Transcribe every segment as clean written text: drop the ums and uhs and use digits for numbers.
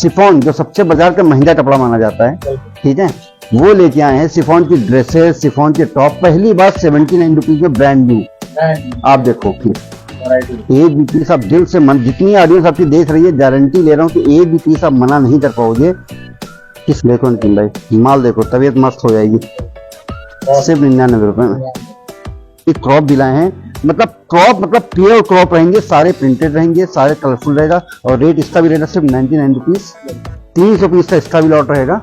Chiffon जो सबसे बाजार का महंगा कपड़ा माना जाता है, ठीक है, वो लेके आए हैं। शिफॉन की ड्रेसेस, शिफॉन के टॉप, पहली बार 79 रुपीज में, ब्रांड न्यू। आप देखो फिर एक भी पीस आप दिल से मन, जितनी ऑडियंस आपकी देख रही है, गारंटी ले रहा हूँ कि एक भी पीस आप मना नहीं कर पाओगे। किस देखो नितिन भाई, माल देखो, तबीयत मस्त हो जाएगी। सिर्फ 99 रुपए में एक क्रॉप दिलाए हैं। मतलब क्रॉप, मतलब प्योर क्रॉप रहेंगे, सारे प्रिंटेड रहेंगे, सारे कलरफुल रहेगा। और रेट इसका भी रहेगा सिर्फ 99 रुपीज। 300 पीस का इसका भी लॉट रहेगा।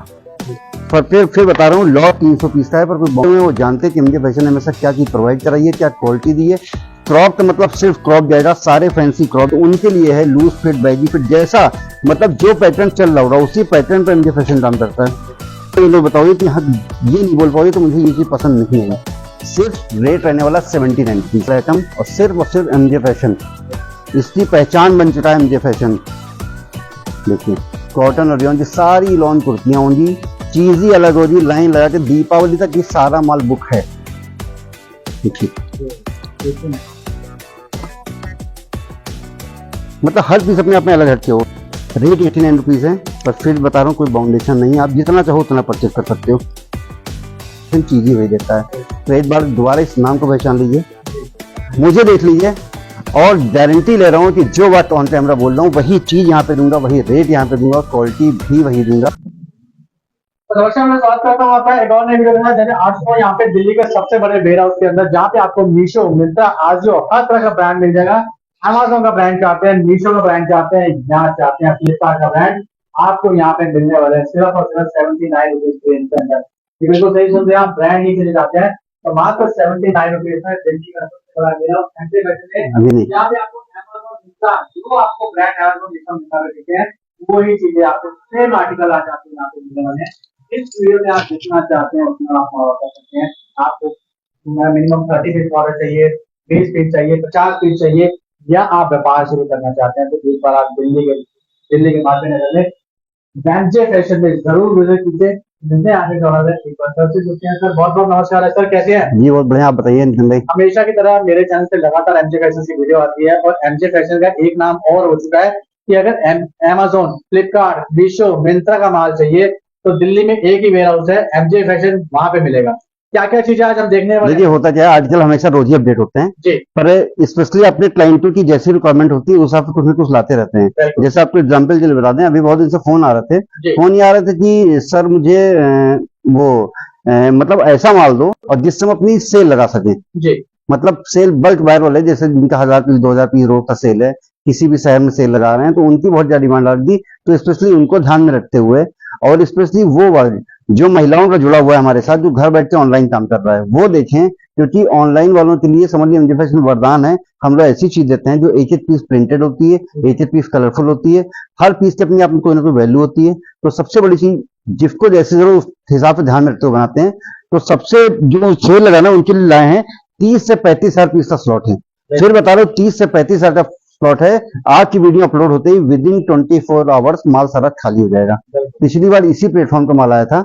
पर फिर बता रहा हूँ, लॉट 300 पीस का है। पर वो जानते हैं कि एमजे फैशन ने हमेशा क्या चीज प्रोवाइड कराई है, क्या क्वालिटी दी है। क्रॉप का मतलब सिर्फ क्रॉप जाएगा, सारे फैंसी क्रॉप उनके लिए है। लूज फिट, बैगी फिट, जैसा मतलब जो पैटर्न चल रहा होगा उसी पैटर्न पर एमजे फैशन काम करता है। तो ये लोग बताओगे कि हाँ ये नहीं बोल पाओगे तो मुझे ये चीज पसंद नहीं है। सिर्फ रेट रहने वाला 79 रुपीज आइटम, और सिर्फ एमजे फैशन, इसकी पहचान बन चुका है एमजे फैशन। देखिए कॉटन और रियॉन की सारी लॉन कुर्तियां होंगी, चीज ही अलग होगी। लाइन लगा के दीपावली तक ये सारा माल बुक है। देखिए मतलब हर पीस अपने आप में अलग हटके हो। रेट 89 रुपीज है, पर फिर बता रहा हूँ कोई बाउंडेशन नहीं है, आप जितना चाहो उतना परचेज कर सकते हो। चीज ही वही देता है। तो एक बार दोबारा इस नाम को पहचान लीजिए, मुझे देख लीजिए, और गारंटी ले रहा हूँ कि जो बात ऑन कैमरा बोल रहा हूँ वही चीज यहाँ पे दूंगा, वही रेट यहाँ पे दूंगा, क्वालिटी भी वही दूंगा। तो नमस्कार, मैं स्वागत करता हूँ आपका एक और नई वीडियो के साथ। जैसे आज को यहाँ पे दिल्ली के सबसे बड़े वेयर हाउस के अंदर, जहाँ पे आपको मीशो, मिंत्रा, आजियो, हर तरह का ब्रांड मिल जाएगा। अमेज़न का ब्रांड चाहते हैं, मीशो का ब्रांड चाहते हैं, यहाँ चाहते हैं फ्लिपकार्ट का ब्रांड, आपको यहाँ पे मिलने वाले हैं सिर्फ और सिर्फ 79 रुपीज के अंदर। ये बिल्कुल सही सुन रहे हैं आप, ब्रांड ही चले जाते हैं तो मात्र 79 रुपीज में दिल्ली का सबसे बड़ा वेयर हाउस। यहाँ पे आपको अमेज़न, मिंत्रा, जो आपको ब्रांड अमेज़न लिखा देते हैं वही चीजें आपको सेम आर्टिकल आज आपको यहाँ पे मिलने वाले हैं। इस वीडियो में आप जितना चाहते हैं उतना आप ऑर्डर कर सकते हैं। आपको मिनिमम 30 पीस ऑर्डर चाहिए, 20 पीस चाहिए, 50 पीस चाहिए, या आप व्यापार शुरू करना चाहते हैं तो एक बार आप दिल्ली के माध्यम में एमजे फैशन में जरूर विजिट कीजिए। मिलते हैं आगे सर, बहुत बहुत नमस्कार है सर, कैसे हैं? जी बहुत बढ़िया, आप बताइए नितिन भाई। हमेशा की तरह मेरे चैनल से लगातार एमजे फैशन की वीडियो आती है, और एमजे फैशन का एक नाम और हो चुका है कि अगर अमेज़न, फ्लिपकार्ट, मीशो, मिंत्रा का माल चाहिए तो दिल्ली में एक ही वेयर हाउस है, एमजे फैशन, वहां पे मिलेगा। क्या क्या चीजें आज हम देखने वाले? देखिए होता क्या है, आजकल हमेशा रोज ही अपडेट होते हैं जी, पर स्पेशली अपने क्लाइंटों की जैसी रिक्वायरमेंट होती है उस हिसाब से कुछ न कुछ लाते रहते हैं। जैसे आपको एग्जांपल के लिए बता दें, अभी बहुत दिन से फोन आ रहे थे, फोन ये आ रहे थे कि सर मुझे मतलब ऐसा माल दो और जिससे हम अपनी सेल लगा सकें। जी, मतलब सेल बल्क बायर वाले, जैसे जिनका 1000 पीस 2000 पीस रोज का सेल है, किसी भी शहर में सेल लगा रहे हैं, तो उनकी बहुत ज्यादा डिमांड आ रही थी। तो स्पेशली उनको ध्यान में रखते हुए, और स्पेशली वो जो महिलाओं का जुड़ा हुआ है हमारे साथ, जो घर बैठ के ऑनलाइन काम कर रहा है, वो देखें। क्योंकि ऑनलाइन वालों के लिए समझ लीजिए एमजे फैशन वरदान है। हम लोग ऐसी चीज देते हैं जो एक एक पीस प्रिंटेड होती है, एक एक पीस कलरफुल होती है, हर पीस की अपनी आप में कोई ना कोई वैल्यू होती है। तो सबसे बड़ी चीज जिसको जैसे जरूर उस हिसाब से ध्यान में रखते हुए बनाते हैं। तो सबसे जो सेल लगाना उनके लिए लाए हैं 30 से 35 हजार पीस का स्लॉट है। फिर बता रहा हूँ 30 से 35 हजार का स्लॉट है। आज की वीडियो अपलोड होते ही विद इन 24 आवर्स माल सारा खाली हो जाएगा। पिछली बार इसी प्लेटफॉर्म का माल आया था,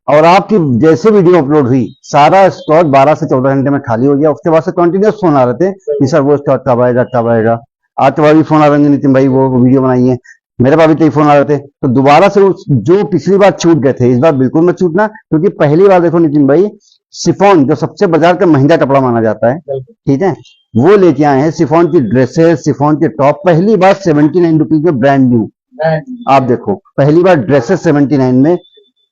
और आपकी जैसे वीडियो अपलोड हुई सारा स्टॉक 12 से 14 घंटे में खाली हो गया। उसके बाद से कंटिन्यूस फोन आ रहे थे कि सर वो स्टॉक कब आएगा कब आएगा। आज के बाद भी फोन आ रहे हैं, नितिन भाई वो वीडियो बनाइए। मेरे पास भी कई फोन आ रहे थे। तो दोबारा से जो पिछली बार छूट गए थे, इस बार बिल्कुल मत छूटना। क्योंकि पहली बार देखो नितिन भाई, शिफॉन जो सबसे बाजार का महंगा कपड़ा माना जाता है, ठीक है, वो लेके आए हैं। शिफॉन की ड्रेसेस, शिफॉन के टॉप, पहली बार 79 रुपीज में, ब्रांड न्यू। आप देखो पहली बार ड्रेसेस 79 में,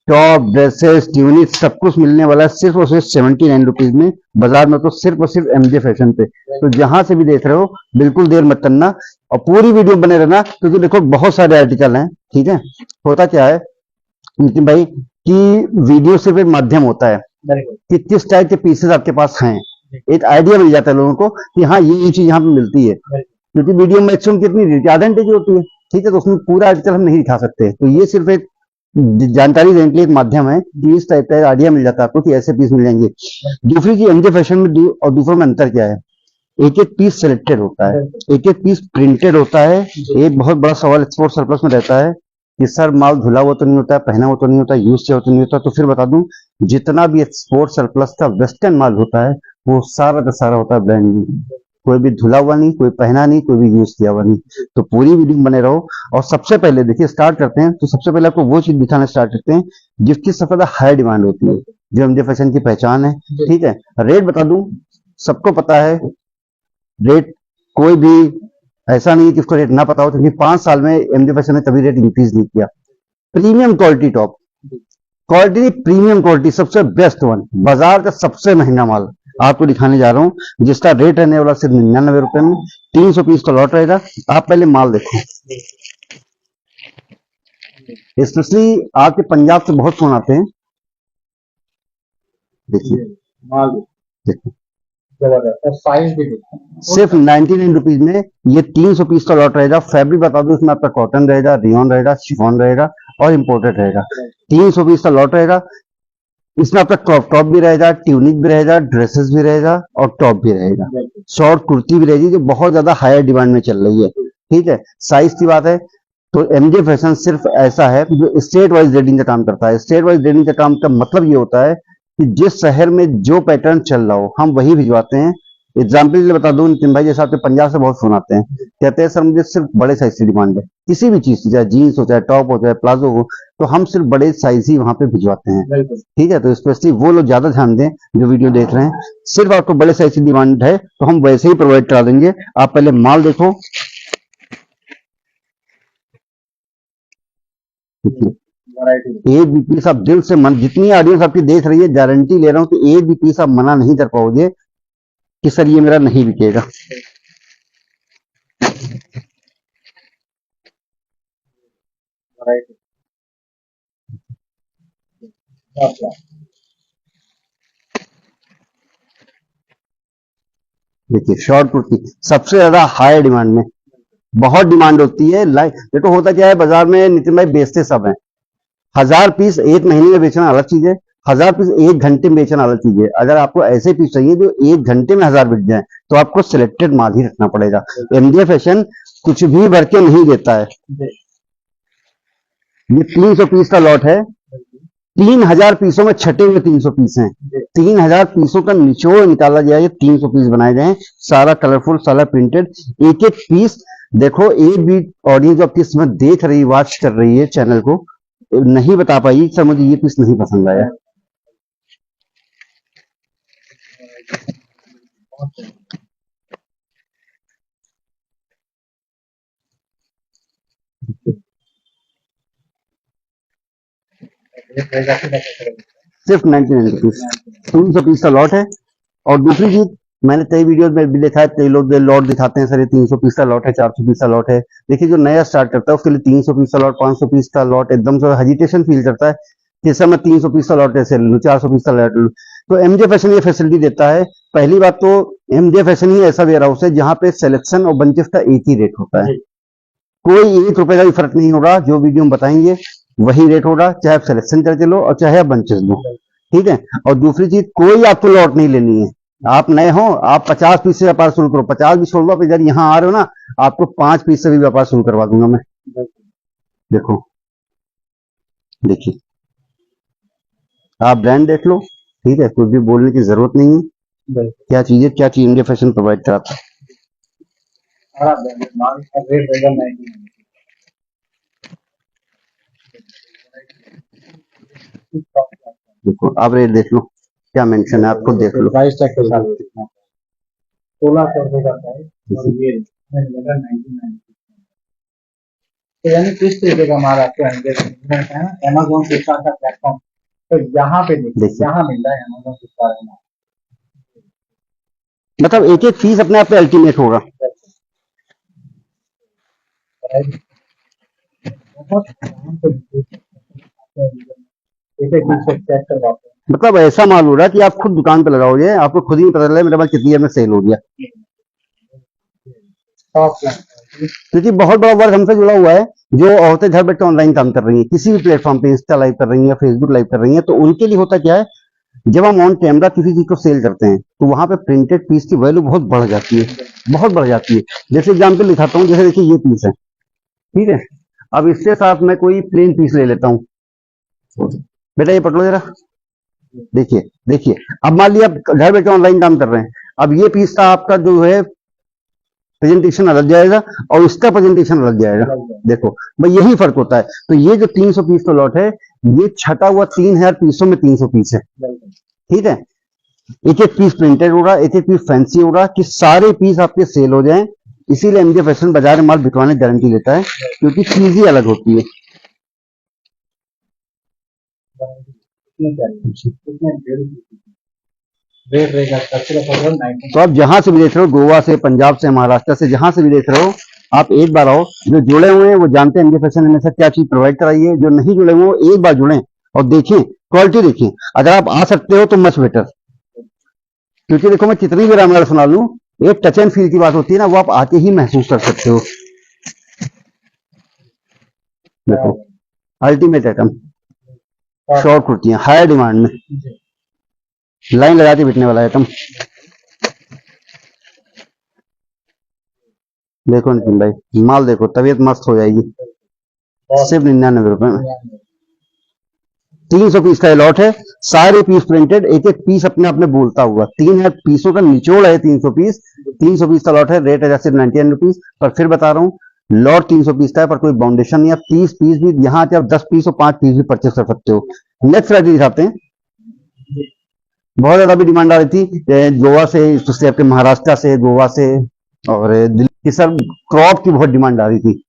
टॉप, ड्रेसेस, ट्यूनिक सब कुछ मिलने वाला है सिर्फ और सिर्फ 79 रुपीज में। बाजार में तो सिर्फ और सिर्फ एमजे फैशन पे। तो जहां से भी देख रहे हो बिल्कुल देर मत करना और पूरी वीडियो बने रहना, क्योंकि देखो बहुत सारे आर्टिकल हैं, ठीक है। होता क्या है नितिन भाई कि वीडियो सिर्फ एक माध्यम होता है कि किस टाइप के पीसेस आपके पास हैं। एक आइडिया मिल जाता है लोगों को कि हाँ ये चीज यहाँ पे मिलती है। क्योंकि वीडियो मैक्सिमम कितनी आधे घंटे की होती है, ठीक है, तो उसमें पूरा आर्टिकल हम नहीं दिखा सकते। तो ये सिर्फ एक जानकारी देने के लिए एक माध्यम है कि इस टाइप का आइडिया मिल जाता है आपको कि ऐसे पीस मिल जाएंगे। दूसरी चीज एमजे फैशन में और दूसरों में अंतर क्या है, एक एक पीस सिलेक्टेड होता है, एक एक पीस प्रिंटेड होता है। एक बहुत बड़ा सवाल एक्सपोर्ट सरप्लस में रहता है कि सर माल धुला हुआ तो नहीं होता, पहना हुआ तो नहीं होता, यूज से तो नहीं होता। तो फिर बता दूं, जितना भी एक्सपोर्ट सरप्लस का वेस्टर्न माल होता है वो सारा का सारा होता है ब्रांड न्यू। कोई भी धुला हुआ नहीं, कोई पहना नहीं, कोई भी यूज किया हुआ नहीं। तो पूरी वीडियो में बने रहो। और सबसे पहले देखिए स्टार्ट करते हैं, तो सबसे पहले आपको वो चीज दिखाना स्टार्ट करते हैं जिसकी सबसे ज्यादा हाई डिमांड होती है, जो एमजे फैशन की पहचान है। ठीक है, रेट बता दूं, सबको पता है रेट, कोई भी ऐसा नहीं है कि उसको रेट ना पता हो, क्योंकि 5 साल में एमजे फैशन ने कभी रेट इंक्रीज नहीं किया। Premium quality, top quality, premium quality, सबसे बेस्ट वन, बाजार का सबसे महंगा माल आपको दिखाने जा रहा हूं, जिसका रेट रहने वाला सिर्फ 99 रुपए में। 300 पीस का लॉट रहेगा। आप पहले माल देखो, स्पेशली आपके पंजाब से बहुत फोन आते हैं। देखिए माल देखो, जबरदस्त, और साइज भी देखो, सिर्फ 99 रुपीज में ये 300 पीस का लॉट रहेगा। फैब्रिक बता दो, इसमें आपका कॉटन रहेगा, रियॉन रहेगा, शिफॉन रहेगा और इम्पोर्टेड रहेगा। 300 पीस का लॉट रहेगा। इसमें आपका क्रॉप टॉप भी रहेगा, ट्यूनिक भी रहेगा, ड्रेसेस भी रहेगा और टॉप भी रहेगा, शॉर्ट कुर्ती भी रहेगी, जो बहुत ज्यादा हायर डिमांड में चल रही है। ठीक है, साइज की बात है तो एमजे फैशन सिर्फ ऐसा है जो स्टेट वाइज रेडिंग का काम करता है। स्टेट वाइज रेडिंग का काम का मतलब ये होता है कि जिस शहर में जो पैटर्न चल रहा हो हम वही भिजवाते हैं। एग्जाम्पल के लिए बता दूं, नितिन भाई जैसे आपके पंजाब से बहुत फोन आते हैं, कहते हैं सर मुझे सिर्फ बड़े साइज की डिमांड है, किसी भी चीज की, चाहे जीन्स हो, चाहे टॉप हो, चाहे प्लाजो हो, तो हम सिर्फ बड़े साइज ही वहां पे भिजवाते हैं। ठीक है, तो स्पेशली वो लोग ज्यादा ध्यान दें जो वीडियो देख रहे हैं। सिर्फ आपको बड़े साइज की डिमांड है तो हम वैसे ही प्रोवाइड करा देंगे। आप पहले माल देखो, एक भी पीस आप दिल से मन, जितनी ऑडियंस आपकी देख रही है, गारंटी ले रहा हूं कि एक भी पीस आप मना नहीं कर पाओगे कि सर ये मेरा नहीं बिकेगा। देखिए शॉर्ट कुर्ती सबसे ज्यादा हाई डिमांड में, बहुत डिमांड होती है। देखो होता क्या है, बाजार में नितिन भाई बेचते सब हैं। 1000 पीस एक महीने में बेचना अलग चीज है, 1000 पीस एक घंटे में बेचना अलग चीज है। अगर आपको ऐसे पीस चाहिए जो एक घंटे में 1000 बिक जाए तो आपको सिलेक्टेड माल ही रखना पड़ेगा। एमजे फैशन कुछ भी भर के नहीं देता है। ये 300 पीस का लॉट है, 3000 पीसों में छटे हुए 300 पीस हैं। 3000 पीसों का निचोड़ निकाला गया, ये 300 पीस बनाए गए हैं, सारा कलरफुल, सारा प्रिंटेड। एक एक पीस देखो, एक भी ऑडियंस जो आपकी इसमें देख रही, वॉच कर रही है चैनल को, नहीं बता पाई सर मुझे ये पीस नहीं पसंद आया। सिर्फ 99 रुपीज, 300 पीस का लॉट है। और दूसरी चीज, मैंने कई वीडियो में भी देखा है, कई लोग लॉट दिखाते हैं, सर ये 300 पीस का लॉट है, 400 पीस का लॉट है। देखिए जो नया स्टार्ट करता है उसके लिए 300 पीस का लॉट, 500 पीस का लॉट एकदम से हेजिटेशन फील करता है कि सर मैं 300 पीस का लॉट ऐसे ले लूँ, 400 पीस का लॉट ले लूँ। तो एमजे फैशन ये फैसिलिटी देता है। पहली बात तो एमजे फैशन ही ऐसा वेयर हाउस है जहाँ पे सिलेक्शन और बंचेस का एक ही रेट होता है, कोई 1 रुपए का भी फर्क नहीं होगा। जो वीडियो हम बताएंगे वही रेट होगा, चाहे आप सिलेक्शन करके लो और चाहे आप बंचेस लो। ठीक है, और दूसरी चीज, कोई आपको लॉट नहीं लेनी है। आप नए हो, आप 50 पीस से व्यापार शुरू करो, 50 भी छोड़ दो, आप इधर यहाँ आ रहे हो ना, आपको 5 पीस से भी व्यापार शुरू करवा दूंगा मैं। देखो देखिए, आप ब्रांड देख लो। ठीक है, कुछ भी बोलने की जरूरत नहीं है। क्या चीज है, क्या चीज एमजे फैशन प्रोवाइड कराता है। देखो आप रेट देख लो, क्या मेंशन है, आपको देख लो। प्राइस टैग के साथ 1600 रुपए का प्राइस, और ये लगा 99। तो यानी किस तरीके का माल आपको है ना, अमेज़न फ्लिपकार्ट का प्लेटफॉर्म, तो यहाँ पे देखिए, यहाँ मिल रहा है अमेज़न फ्लिपकार्ट में। मतलब एक एक पीस अपने आप पे अल्टीमेट होगा। बहुत आराम से एक एक पीस चेक करवाते हैं। मतलब ऐसा माल हो रहा है कि आप खुद दुकान पे लगाओगे, आपको खुद ही नहीं पता चला मेरा माल कितनी देर में सेल हो गया। क्योंकि बहुत बड़ा वर्ग हमसे जुड़ा हुआ है, जो औरतें घर बैठे ऑनलाइन काम कर रही हैं, किसी भी प्लेटफॉर्म पे, इंस्टा लाइव कर रही हैं, फेसबुक लाइव कर रही हैं, तो उनके लिए होता क्या है, जब हम ऑन कैमरा किसी चीज को सेल करते हैं तो वहां पे प्रिंटेड पीस की वैल्यू बहुत बढ़ जाती है, बहुत बढ़ जाती है। जैसे एग्जाम्पल दिखाता हूँ, जैसे देखिए ये पीस है, ठीक है, अब इसके साथ मैं कोई प्लेन पीस ले लेता हूँ। बेटा ये पकड़ो जरा, देखिए देखिए, अब मान लिया आप घर बैठे ऑनलाइन काम कर रहे हैं, अब ये पीस था आपका जो है प्रेजेंटेशन अलग जाएगा और इसका प्रेजेंटेशन अलग जाएगा। देखो भाई यही फर्क होता है। तो ये जो 300 पीस का लॉट है, ये छटा हुआ 3000 पीसों में 300 पीस है, ठीक है। एक एक पीस प्रिंटेड हो रहा, एक एक पीस फैंसी हो रहा, कि सारे पीस आपके सेल हो जाएं। इसीलिए एमजे फैशन बाजार में माल बिकवाने गारंटी लेता है, क्योंकि चीज ही अलग होती है। रेट रहेगा सिर्फ 19। तो आप जहां से भी देख रहे हो, गोवा से, पंजाब से, महाराष्ट्र से, जहां से भी देख रहे हो, आप एक बार आओ। जो जुड़े हुए हैं वो जानते हैं एमजे फैशन ने हमेशा क्या चीज प्रोवाइड कराई है। जो नहीं जुड़े हुए वो एक बार जुड़े और देखें, क्वालिटी देखें। अगर आप आ सकते हो तो मच बेटर, क्योंकि देखो मैं कितनी भी रामायण सुना लूं, एक टच एंड फील की बात होती है ना, वो आप आके ही महसूस कर सकते हो। देखो अल्टीमेट आइटम, शॉर्ट कुर्तियां हाई डिमांड में, लाइन लगा के बिकने वाला आइटम। देखो नितिन भाई माल देखो, तबीयत मस्त हो जाएगी। सिर्फ 99 रुपए में 300 पीस का लॉट है, सारे पीस प्रिंटेड, एक एक पीस अपने आप में बोलता हुआ। 3000 पीसों का निचोड़ है 300 पीस। 300 पीस का लॉट है, रेट है सिर्फ 99 रुपीज। पर फिर बता रहा हूँ, लॉट 300 पीस का है, पर कोई बाउंडेशन नहीं है। 30 पीस भी यहाँ आके आप 10 पीस और 5 पीस भी परचेस कर सकते हो। नेक्स्ट वैरायटी दिखाते हैं। बहुत ज्यादा भी डिमांड आ रही थी गोवा से, स्पेशली आपके महाराष्ट्र से, गोवा से और दिल्ली की। सर क्रॉप की बहुत डिमांड आ रही थी,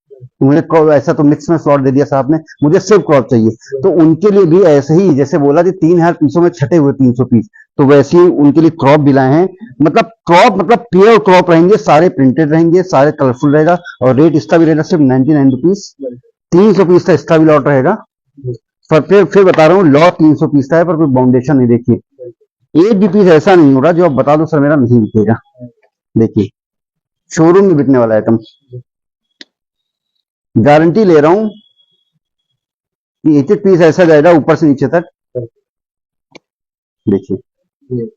मुझे ऐसा तो मिक्स में स्लॉट दे दिया साहब ने, मुझे सिर्फ क्रॉप चाहिए। तो उनके लिए भी ऐसे ही, जैसे बोला कि 3000 पीसों में छटे हुए 300 पीस, तो वैसे ही उनके लिए क्रॉप भी लाए हैं। मतलब क्रॉप मतलब प्योर क्रॉप रहेंगे, सारे प्रिंटेड रहेंगे, सारे कलरफुल रहेगा। और रेट इसका भी रहेगा सिर्फ 99 रुपीज। 300 पीस का इसका भी लॉट रहेगा। फिर बता रहा हूँ, लॉट 300 पीस का है, पर कोई बाउंडेशन नहीं। देखिए एक भी पीस ऐसा नहीं हो रहा जो आप बता दो सर मेरा नहीं बिकेगा। देखिए शोरूम में बिकने वाला आइटम, गारंटी ले रहा हूं कि एक एक पीस ऐसा जाएगा ऊपर से नीचे तक। देखिए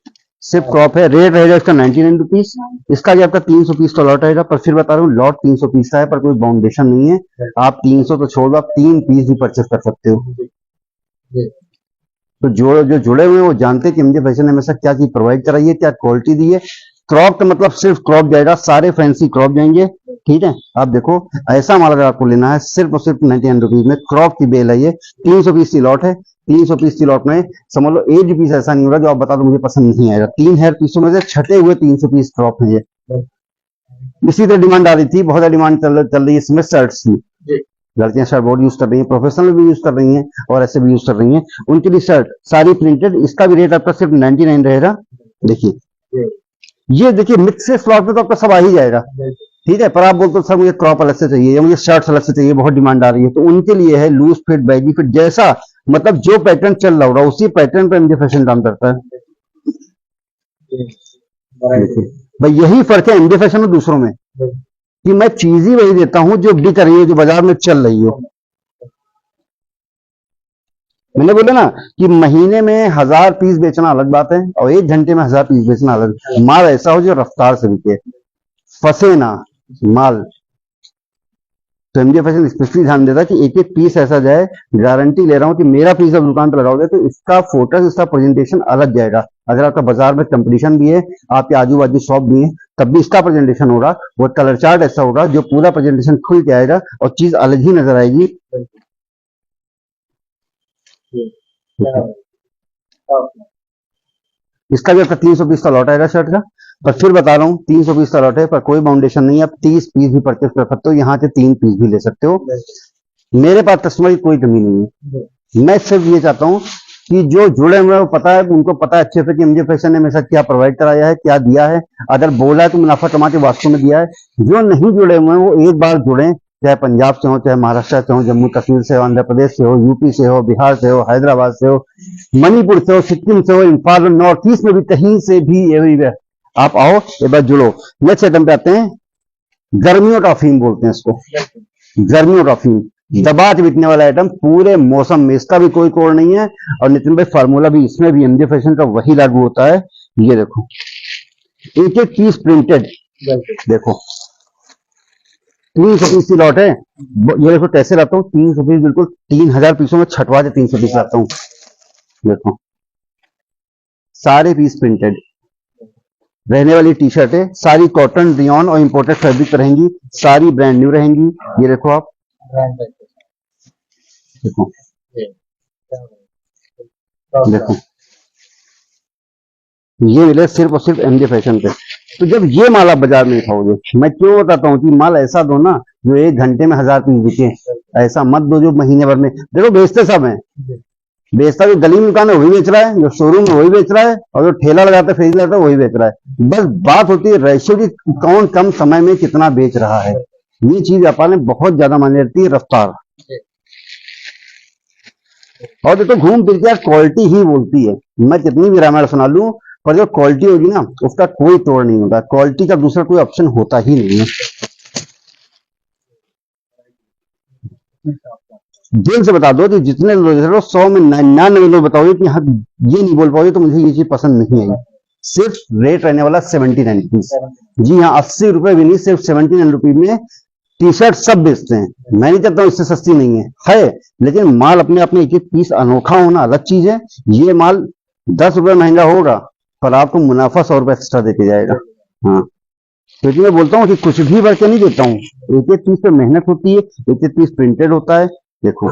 सिर्फ क्रॉप है, रेट रहेगा इसका 99 रुपीज। इसका भी आपका 300 पीस का लॉट रहेगा। पर फिर बता रहा हूँ, लॉट 300 पीस का है, पर कोई बाउंडेशन नहीं है। आप 300 तो छोड़ दो, आप 3 पीस भी परचेस कर सकते हो। तो जो जुड़े हुए हैं वो जानते हैं कि एमजे फैशन ने हमेशा क्या चीज प्रोवाइड कराई है, क्या क्वालिटी दी है। क्रॉप का मतलब सिर्फ क्रॉप जाएगा, सारे फैंसी क्रॉप जाएंगे, ठीक है। आप देखो ऐसा माल अगर आपको लेना है, सिर्फ और सिर्फ 99 रुपीज में क्रॉप की बेल है ये। 300 पीस की लॉट है। 300 पीस की लॉट में समझ लो एक भी पीस ऐसा नहीं होगा जो आप बता दो मुझे पसंद नहीं आएगा। 3000 पीसों में से छटे हुए 300 पीस क्रॉप है ये। इसी तरह डिमांड आ रही थी, बहुत ज्यादा डिमांड चल रही है इसमें शर्ट्स की। लड़कियां शर्ट बोर्ड यूज कर रही हैं, प्रोफेशनल भी यूज कर रही हैं और ऐसे भी यूज कर रही हैं। उनके लिए शर्ट सारी प्रिंटेड, इसका भी रेट आपका सिर्फ 99 रहेगा। देखिए ये देखिए मिक्स से स्लॉट में तो आपका सब आ ही जाएगा, ठीक है। पर आप बोलते हो सर मुझे क्रॉप अलग से चाहिए या मुझे शर्ट्स अलग से चाहिए, बहुत डिमांड आ रही है, तो उनके लिए है लूज फिट, बैगी फिट, जैसा मतलब जो पैटर्न चल रहा होगा उसी पैटर्न पर एमजे फैशन काम करता है। भाई यही फर्क है एमजे फैशन और दूसरों में, कि मैं चीज ही वही देता हूं जो बिक रही है, जो बाजार में चल रही है। मैंने बोला ना कि महीने में 1000 पीस बेचना अलग बात है और 1 घंटे में 1000 पीस बेचना अलग। माल ऐसा हो जो रफ्तार से बिके, फंसे ना माल। तो एमजे फैशन स्पेशली ध्यान देता है कि एक एक पीस ऐसा जाए। गारंटी ले रहा हूं कि मेरा पीस अब दुकान पर लगाओगे तो इसका फोटो, इसका प्रेजेंटेशन अलग जाएगा। अगर आपका बाजार में कंपटीशन भी है, आपके आजू बाजू शॉप भी है, तब भी इसका प्रेजेंटेशन होगा। वो कलर चार्ट ऐसा होगा जो पूरा प्रेजेंटेशन खुल के आएगा और चीज अलग ही नजर आएगी। इसका भी आपका 300 पीस का लॉट आएगा शर्ट का। पर फिर बता रहा हूँ 300 पीस का लॉट है, पर कोई बाउंडेशन नहीं है। आप 30 पीस भी परचेस कर सकते हो, यहाँ से 3 पीस भी ले सकते हो। मेरे पास कस्टमर की कोई कमी नहीं है। मैं सिर्फ ये चाहता हूँ कि जो जुड़े हुए हैं वो पता है, उनको पता है अच्छे से कि एमजे फैशन ने हमेशा क्या प्रोवाइड कराया है, क्या दिया है। अगर बोला है तो मुनाफा कमा के वास्तव में दिया है। जो नहीं जुड़े हुए हैं वो एक बार जुड़े, चाहे पंजाब से हो, चाहे महाराष्ट्र से हो, जम्मू कश्मीर से हो, आंध्र प्रदेश से हो, यूपी से हो, बिहार से हो, हैदराबाद से हो, मणिपुर से हो, सिक्किम से हो, इम्फाल, नॉर्थ ईस्ट में भी, कहीं से भी एवरीवेयर आप आओ, एक बार जुड़ो। नेक्स्ट आइटम पे आते हैं, गर्मियों का अफीम बोलते हैं इसको। गर्मियों का अफीम दबा के बिकने वाला आइटम पूरे मौसम में, इसका भी कोई कोड नहीं है। और नितिन भाई फार्मूला भी इसमें भी एमजे फैशन का वही लागू होता है। ये देखो एक एक पीस प्रिंटेड, देखो 300 पीस की लॉट है। ये देखो कैसे लाता हूँ, 300 पीस बिल्कुल 3000 पीसों में छटवा के 300 पीस लाता हूँ। देखो सारे पीस प्रिंटेड, रहने वाली टी शर्ट है, सारी कॉटन, रियॉन और इम्पोर्टेड फैब्रिक रहेंगी, सारी ब्रांड न्यू रहेंगी। ये देखो आप, ब्रांड देखो देखो देखो, ये मिले सिर्फ और सिर्फ एमजे फैशन पे। तो जब ये माल आप बाजार में खाओगे, मैं क्यों बताता हूँ कि माल ऐसा दो ना जो 1 घंटे में 1000 पीस बिके, ऐसा मत दो जो महीने भर में। देखो बेचते सब हैं, बेचता जो गली में दुकान है वही बेच रहा है, जो शोरूम है वही बेच रहा है, और जो ठेला लगाता है फेरी लगाता है वही बेच रहा है। बस बात होती है रेशियो की, कौन कम समय में कितना बेच रहा है। ये चीज व्यापार में बहुत ज्यादा मायने रखती है, रफ्तार। और देखो घूम फिर के क्वालिटी ही बोलती है। मैं कितनी भी रामायण सुना लूं, पर जो क्वालिटी होगी ना उसका कोई तोड़ नहीं होता। क्वालिटी का दूसरा कोई ऑप्शन होता ही नहीं है। दिल से बता दो कि जितने लोग 100 में 99 लोग बताओगे कि हाँ ये नहीं बोल पाओगे तो मुझे ये चीज पसंद नहीं आई। सिर्फ रेट रहने वाला 79 रुपीज। जी हाँ, 80 रुपए भी नहीं, सिर्फ 79 रुपीज में टी शर्ट सब बेचते हैं। मैं नहीं कहता हूँ इससे सस्ती नहीं है, लेकिन माल अपने अपने एक एक पीस अनोखा होना अलग चीज है। ये माल 10 रुपए महंगा होगा पर आपको मुनाफा 100 रुपए एक्स्ट्रा देके जाएगा। हाँ, क्योंकि मैं बोलता हूँ कि कुछ भी भर के नहीं देता हूँ, एक एक पीस पे मेहनत होती है, एक एक पीस प्रिंटेड होता है। देखो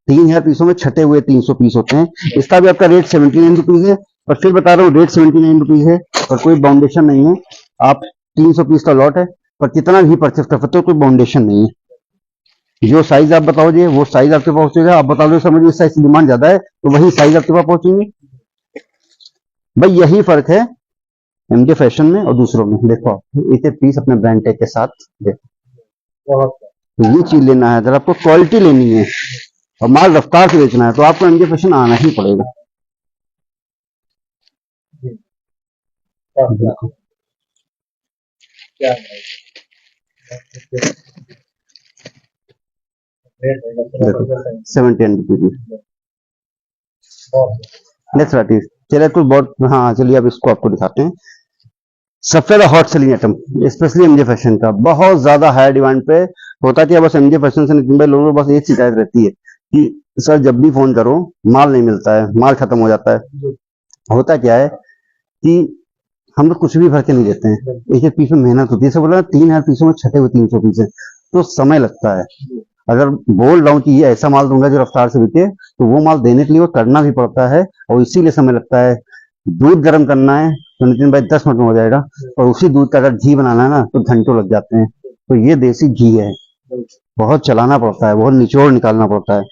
3000 पीसों में छटे हुए 300 पीस होते हैं। इसका भी आपका रेट 79 रुपीज है, पर फिर बता रहा हूँ रेट 79 रुपीज है, पर कोई बाउंडेशन नहीं है। आप 300 पीस का लॉट है, पर कितना भी परचेस कर सकते हो, कोई बाउंडेशन नहीं है। जो साइज आप बताओगे वो साइज आपके पास पहुंचेगा। आप बता दो सर मुझे इस साइज की डिमांड ज्यादा है, तो वही साइज आपके पास पहुंचेंगे। भाई यही फर्क है एमजे फैशन में और दूसरों में। देखो आप एक एक पीस अपने ब्रांड टैग के साथ, देखो तो ये चीज लेना है। अगर आपको क्वालिटी लेनी है और माल रफ्तार से बेचना है तो आपको एमजे फैशन आना ही पड़ेगा। देखो, देखो 79 रुपीज। नेक्स्ट बात चलिए तो बहुत, हाँ चलिए अब इसको आपको दिखाते हैं। सबसे ज्यादा hot selling item specially MJ fashion का, बहुत ज्यादा हाई डिमांड पे होता क्या, बस एमजे फैशन से नितिन भाई लोगों को बस एक शिकायत रहती है कि सर जब भी फोन करो माल नहीं मिलता है, माल खत्म हो जाता है। होता क्या है कि हम लोग कुछ भी भर के नहीं देते हैं, एक एक पीस में मेहनत होती है। जैसे बोला 3000 पीसों में छठे हुए 300 पीस है, तो समय लगता है। अगर बोल रहा हूँ कि ये ऐसा माल दूंगा जो रफ्तार से बिके, तो वो माल देने के लिए वो करना भी पड़ता है, और इसीलिए समय लगता है। दूध गर्म करना है तो नितिन भाई 10 मिनट में हो जाएगा, और उसी दूध का अगर घी बनाना है ना तो घंटों लग जाते हैं। तो ये देसी घी है, बहुत चलाना पड़ता है, बहुत निचोड़ निकालना पड़ता है।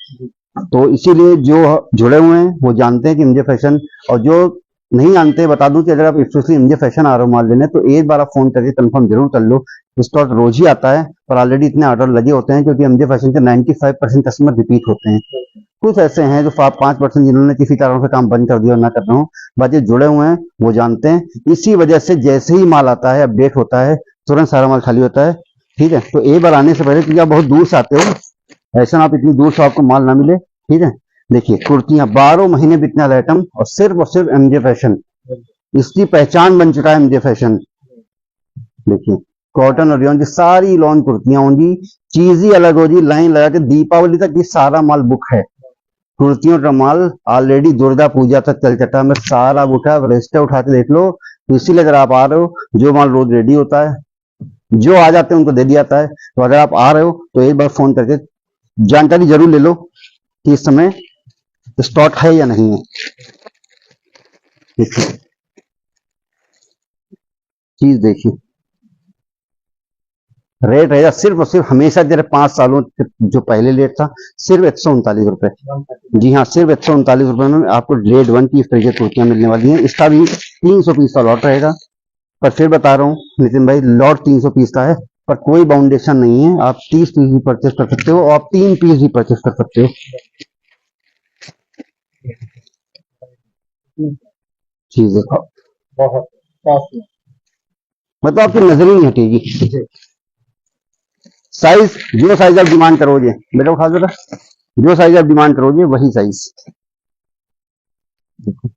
तो इसीलिए जो जुड़े हुए हैं वो जानते हैं कि एमजे फैशन, और जो नहीं जानते बता दूं कि अगर आप स्पेशली एमजे फैशन आ रहे हो माल लेने, तो एक बार आप फोन करके कंफर्म जरूर कर लो। स्टॉक रोज ही आता है, पर ऑलरेडी इतने ऑर्डर लगे होते हैं क्योंकि एमजे फैशन के 95% कस्टमर रिपीट होते हैं। कुछ ऐसे हैं जो 5% जिन्होंने किसी कारण से काम बंद कर दिया और ना कर रहा हूँ, बाकी जुड़े हुए हैं वो जानते हैं। इसी वजह से जैसे ही माल आता है, अपडेट होता है, तुरंत सारा माल खाली होता है। ठीक है, तो एक बार आने से पहले, क्योंकि आप बहुत दूर से आते हो, ऐसा ना आप इतनी दूर से आपको माल ना मिले। ठीक है, देखिए कुर्तियां 12 महीने बिकने वाला आइटम, और सिर्फ एमजे फैशन, इसकी पहचान बन चुका है एमजे फैशन। देखिए कॉटन और रियॉन की सारी लॉन कुर्तियां होंगी, चीज ही अलग होगी। लाइन लगा के दीपावली तक ये सारा माल बुक है। कुर्तियों का माल ऑलरेडी दुर्गा पूजा तक चल चुका है, सारा बुक है। रजिस्टर उठा के देख लो। तो इसीलिए अगर आप आ रहे हो, जो माल रोज रेडी होता है, जो आ जाते हैं उनको दे दिया जाता है। तो अगर आप आ रहे हो तो एक बार फोन करके जानकारी जरूर ले लो कि इस समय स्टॉक है या नहीं है। देखिए चीज देखिए, रेट रहेगा सिर्फ और सिर्फ हमेशा जरा 5 सालों जो पहले रेट था, सिर्फ 139 रुपए। जी हाँ, सिर्फ 139 रुपए में आपको ग्रेड 1 की इस तरीके की कुर्तियां मिलने वाली हैं। इसका भी 300 पीस का लॉट रहेगा। पर फिर बता रहा हूँ नितिन भाई, लॉट 300 पीस का है, पर कोई बाउंडेशन नहीं है। आप 30 पीस भी परचेस कर सकते हो, और आप 3 पीस भी परचेस कर सकते हो। चीज देखो, मतलब आपकी नजर ही नहीं हटेगी। साइज, जो साइज आप डिमांड करोगे, बेटा उठा जरा, जो साइज आप डिमांड करोगे वही साइज। देखो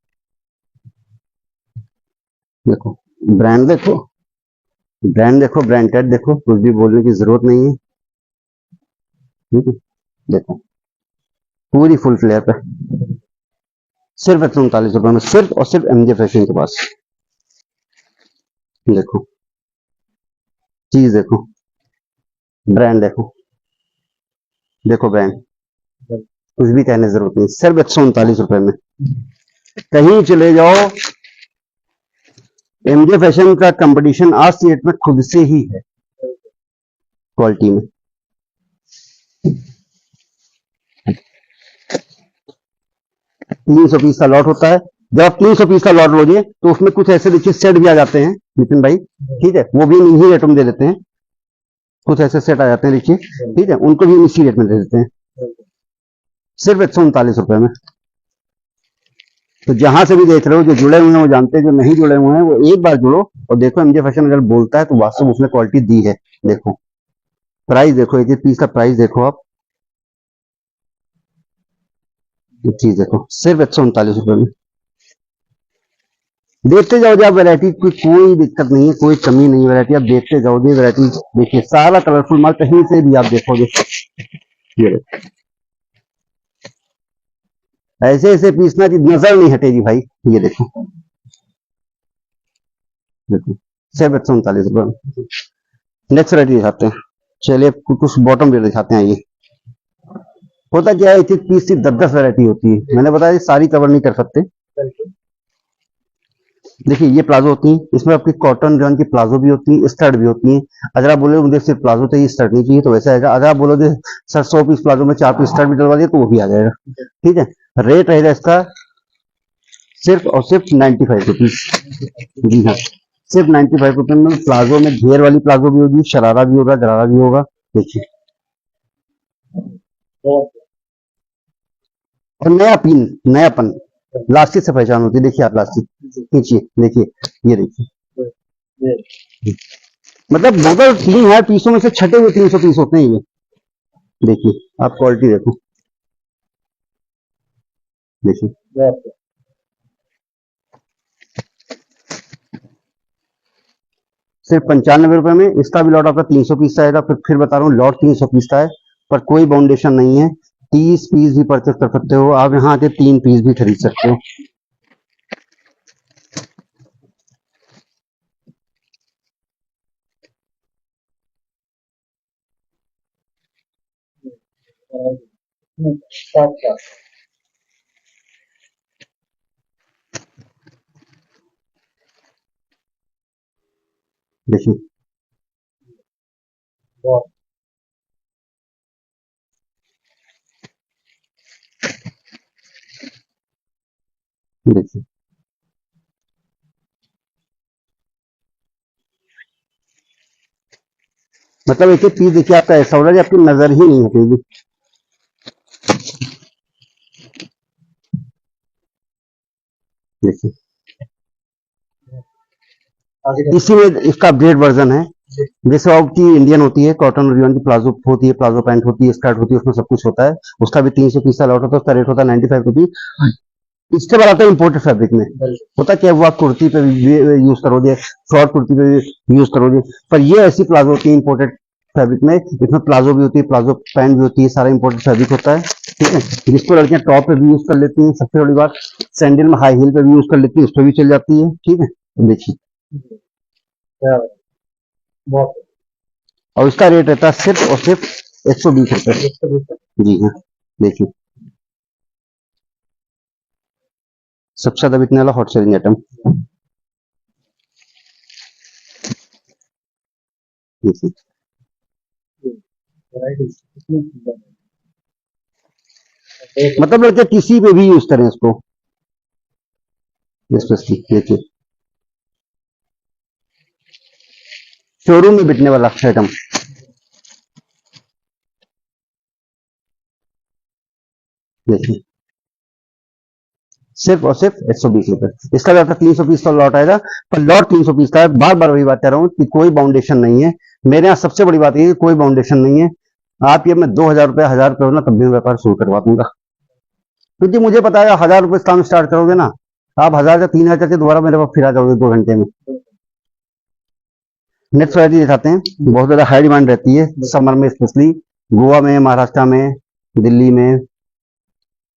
देखो ब्रांड देखो, ब्रांड देखो, ब्रांडेड देखो, कुछ भी बोलने की जरूरत नहीं है। ठीक है, देखो पूरी फुल फ्लेयर पे सिर्फ 139 रुपए में, सिर्फ और सिर्फ एमजे फैशन के पास। देखो चीज, देखो ब्रांड, देखो देखो ब्रांड, कुछ भी कहने की जरूरत नहीं, सिर्फ 139 रुपए में। कहीं चले जाओ, एमजे फैशन का कंपटीशन आज की डेट में खुद से ही है क्वालिटी में। 300 पीस का लॉट होता है। जब आप 300 पीस का लॉट लोगे तो उसमें कुछ ऐसे देखिए सेट भी आ जाते हैं नितिन भाई, ठीक है, वो भी हम इन्हीं रेटों में दे देते हैं। कुछ ऐसे सेट आ जाते हैं देखिए, ठीक है, उनको भी इसी रेट में दे देते हैं, सिर्फ 139 रुपए में। तो जहां से भी देख रहे हो, जो जुड़े हुए हैं वो जानते हैं, जो नहीं जुड़े हुए हैं वो एक बार जुड़ो और देखो एमजे फैशन अगर बोलता है तो वास्तव में उसने क्वालिटी दी है। देखो प्राइस, देखो एक एक पीस का प्राइस देखो आप, ये चीज देखो सिर्फ 139 रुपए में। देखते जाओगे आप वैरायटी, कोई दिक्कत नहीं है, कोई कमी नहीं है वैरायटी, आप देखते जाओगे वैरायटी। देखिए सारा कलरफुल माल, कहीं से भी आप देखोगे, ये देखो ऐसे ऐसे पीस ना कि नजर नहीं हटेगी भाई। ये देखो, देखो सिर्फ 139 रुपए। नेक्स्ट वैरायटी दिखाते हैं, चलिए कुछ बॉटम वेयर दिखाते हैं। ये होता क्या है, एक एक पीस की 10-10 वैरायटी होती है, मैंने बताया सारी कवर नहीं कर सकते। देखिए ये प्लाजो होती है, इसमें आपकी कॉटन जॉन की प्लाजो भी होती है, स्टर्ट भी होती है। अगर आप बोलोगे मुझे सिर्फ प्लाजो चाहिए, स्टर्ट नहीं चाहिए, तो वैसा आएगा। अगर आप बोलोगे सर 100 पीस प्लाजो में 4 पीस स्टर्ट भी डलवा दिए तो वो भी आ जाएगा, ठीक है। रेट रहेगा इसका सिर्फ और सिर्फ 95 रुपीज। जी हाँ, सिर्फ 95 रुपए में प्लाजो में घेर वाली प्लाजो भी होगी, शरारा भी होगा, गरारा भी होगा। देखिए और नया पिन, नयापन, प्लास्टिक से पहचान होती है। देखिए आप प्लास्टिक खींचिए, देखिए ये देखिए, मतलब बगल 3000 पीसों में से छटे हुए 300 पीस होते हैं ये। देखिए आप क्वालिटी देखो, देखिए सिर्फ 95 रुपए में। इसका भी लॉट आपका 300 पीस का आएगा। फिर बता रहा हूँ, लॉट 300 पीस का है, पर कोई बाउंडेशन नहीं है। 30 पीस भी परचेस कर सकते हो आप, यहाँ आके 3 पीस भी खरीद सकते हो। देखिए देखिए मतलब एक एक पीस देखिए आपका ऐसा हो रहा है आपकी नजर ही नहीं हटेगी। देखिए इसी में इसका अपडेट वर्जन है। जैसे आपकी इंडियन होती है, कॉटन और रियन की प्लाजो होती है, प्लाजो पैंट होती है, स्कर्ट होती है, उसमें सब कुछ होता है। उसका भी 300 पीस का लॉट होता है, उसका रेट होता है 95 रुपीज। इसके बाद आता है इम्पोर्टेड फैब्रिक में। होता क्या है, वो आप कुर्ती पे भी यूज करोगे, शॉर्ट कुर्ती पे भी यूज करोगे, पर ये ऐसी प्लाजो होती है इम्पोर्टेड फैब्रिक में। इसमें प्लाजो भी होती है, प्लाजो पैंट भी होती है, सारा इम्पोर्टेड फैब्रिक होता है, ठीक है। जिसको लड़कियां टॉप पे भी यूज कर लेती हैं, सबसे बड़ी बात सैंडल में हाई हील पे भी यूज कर लेती है, उस पर भी चल जाती है, ठीक है। देखिए और इसका रेट रहता है सिर्फ और सिर्फ 120 रुपए। जी हाँ, देखिए सबसे ज्यादा बिकने वाला हॉट सेलिंग आइटम। देखिए मतलब लड़के किसी पे भी यूज करें इसको, स्पेशली देखिए शोरूम में बिकने वाला आइटम। देखिए सिर्फ और सिर्फ 120 रुपए। इसका भी आपका 300 पीस का लॉट आएगा, पर लॉट 300 पीस का है। बार बार वही बात कह रहा हूँ कि कोई बाउंडेशन नहीं है मेरे यहाँ। सबसे बड़ी बात ये है, कोई बाउंडेशन नहीं है। आप ये मैं 2000 रुपए 1000 रुपए हो ना, तब भी व्यापार शुरू करवा दूंगा, क्योंकि मुझे पता है 1000 रुपए काम स्टार्ट करोगे ना, आप 1000 या 3000 करके दोबारा मेरे पास फिर आ जाओगे 2 घंटे में। नेक्स्ट वैरायटी दिखाते हैं, बहुत ज्यादा हाई डिमांड रहती है समर में, स्पेशली गोवा में, महाराष्ट्र में, दिल्ली में,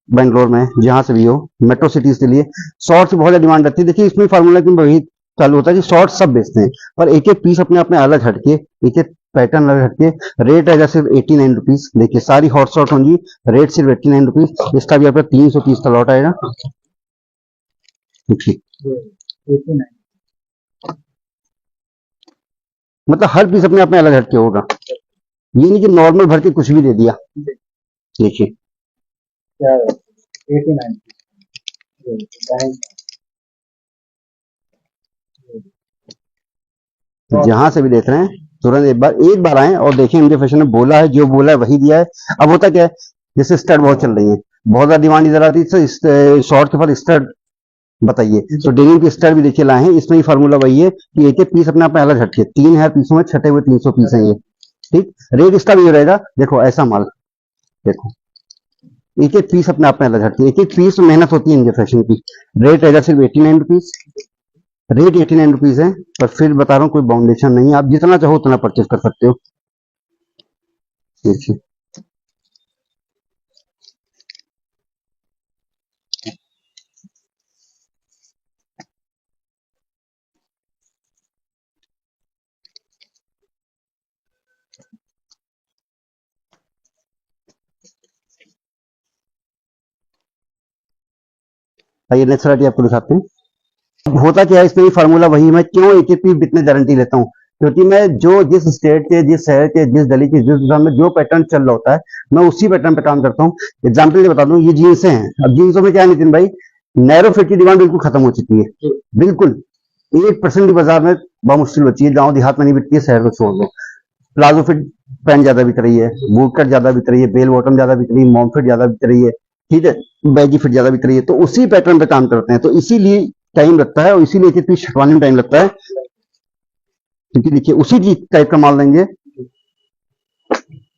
बेंगलोर में, जहां से भी हो, मेट्रो सिटीज के लिए शॉर्ट्स की बहुत ज्यादा डिमांड रहती है। देखिए इसमें फार्मूला की वही चालू होता है कि शॉर्ट सब बेचते हैं, पर एक एक पीस अपने अपने अलग हटके, एक एक पैटर्न अलग हटके रेट है सिर्फ 89 रुपीज। देखिए सारी हॉट शॉट होंगी, रेट सिर्फ 89 रुपीज। इसका भी आपका 300 पीस का लॉट आएगा। देखिए 89। मतलब हर पीस अपने अपने अलग हटके होगा, ये नहीं कि नॉर्मल भर के कुछ भी दे दिया। देखिए क्या है 89। जहां से भी देख रहे हैं तुरंत एक बार आए और देखें एमजे फैशन ने बोला है, जो बोला है वही दिया है। अब होता क्या है, जैसे स्टड बहुत चल रही है, बहुत ज्यादा डिमांड इधर आती है, शॉर्ट के बाद स्टड बताइए, तो डेनिम की स्टड भी देखिए लाए हैं। इसमें ही फार्मूला वही है कि एक एक पीस अपने आप में अलग हटके, 3000 पीसों में छटे हुए 300 पीस है ये। ठीक, रेट इसका भी रहेगा। देखो ऐसा माल, देखो एक एक पीस अपने आप में अलग हटके, एक एक पीस में मेहनत होती है एमजे फैशन की। रेट रहेगा सिर्फ 89 रुपीज, रेट 89 रुपीज है। पर फिर बता रहा हूँ कोई बाउंडेशन नहीं है, आप जितना चाहो उतना परचेज कर सकते हो। देखिए आइए नेक्स्ट वैरायटी आपको दिखाते हैं। अब होता क्या है, इसमें भी फार्मूला वही है। मैं क्यों एक एक पीस बिकने गारंटी लेता हूँ, क्योंकि मैं जो जिस स्टेट के, जिस शहर के, जिस गली के, जिस दिशा में जो पैटर्न चल रहा होता है, मैं उसी पैटर्न पे काम करता हूँ। एग्जाम्पल ये बता दूं, ये जीन्सें हैं। अब जीन्सों में क्या है नितिन भाई, नैरो फिट की डिमांड बिल्कुल खत्म हो चुकी है, बिल्कुल 1% भी बाजार में बहुत मुश्किल बची है। गाँव देहात में नहीं बिकती है, शहर को छोड़ दो। प्लाजो फिट पैंट ज्यादा बिक रही है, बूट कट ज्यादा बिक रही है, बेल बॉटम ज्यादा बिक रही है, मॉम फिट ज्यादा बिक रही है, ठीक है, बैगी फिट ज्यादा बिक रही है। तो उसी पैटर्न पे काम करते हैं, तो इसीलिए टाइम लगता है और इसीलिए एक पीस छटवाने में टाइम लगता है। क्योंकि देखिए उसी टाइप का माल देंगे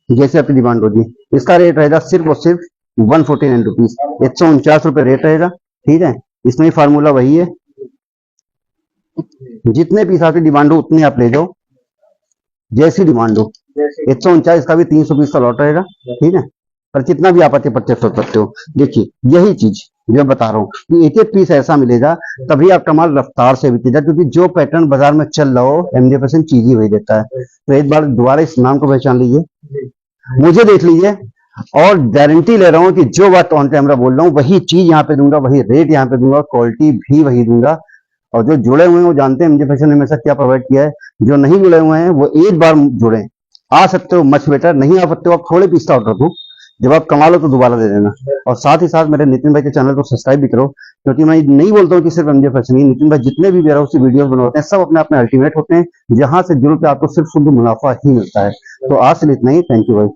जैसे आपकी डिमांड होगी। इसका रेट रहेगा सिर्फ और सिर्फ 149 रुपीज, 149 रुपए रेट रहेगा। ठीक है, इसमें ही फार्मूला वही है, जितने पीस आपकी डिमांड हो उतने आप ले जाओ, जैसी डिमांड हो। 149 का भी 300 पीस का लॉट रहेगा। ठीक है, पर कितना भी आप आते परचेस कर सकते हो। देखिए यही चीज जो मैं बता रहा हूँ कि एक एक पीस ऐसा मिलेगा, तभी आपका माल रफ्तार से बिकेगा। क्योंकि जो पैटर्न बाजार में चल रहा हो, एमजे फैशन चीज ही वही देता है। तो एक बार दोबारा इस नाम को पहचान लीजिए, मुझे देख लीजिए, और गारंटी ले रहा हूँ कि जो बात ऑन कैमरा बोल रहा हूँ वही चीज यहाँ पे दूंगा, वही रेट यहाँ पे दूंगा, क्वालिटी भी वही दूंगा। और जो जुड़े हुए हैं वो जानते हैं एमजे फैशन ने हमेशा क्या प्रोवाइड किया है। जो नहीं जुड़े हुए हैं वो एक बार जुड़े, आ सकते हो मच बेटर, नहीं आ सकते हो आप थोड़े पीस का ऑर्डर दो, जब आप कमा लो तो दोबारा दे देना। और साथ ही साथ मेरे नितिन भाई के चैनल को सब्सक्राइब भी करो, क्योंकि मैं नहीं बोलता हूँ कि सिर्फ एमजे फैशन ही, नितिन भाई जितने भी वेयरहाउस की वीडियोस बनवाते हैं सब अपने अपने अल्टीमेट होते हैं, जहां से जुड़ के आपको सिर्फ शुद्ध मुनाफा ही मिलता है। तो आज से इतना ही, थैंक यू भाई।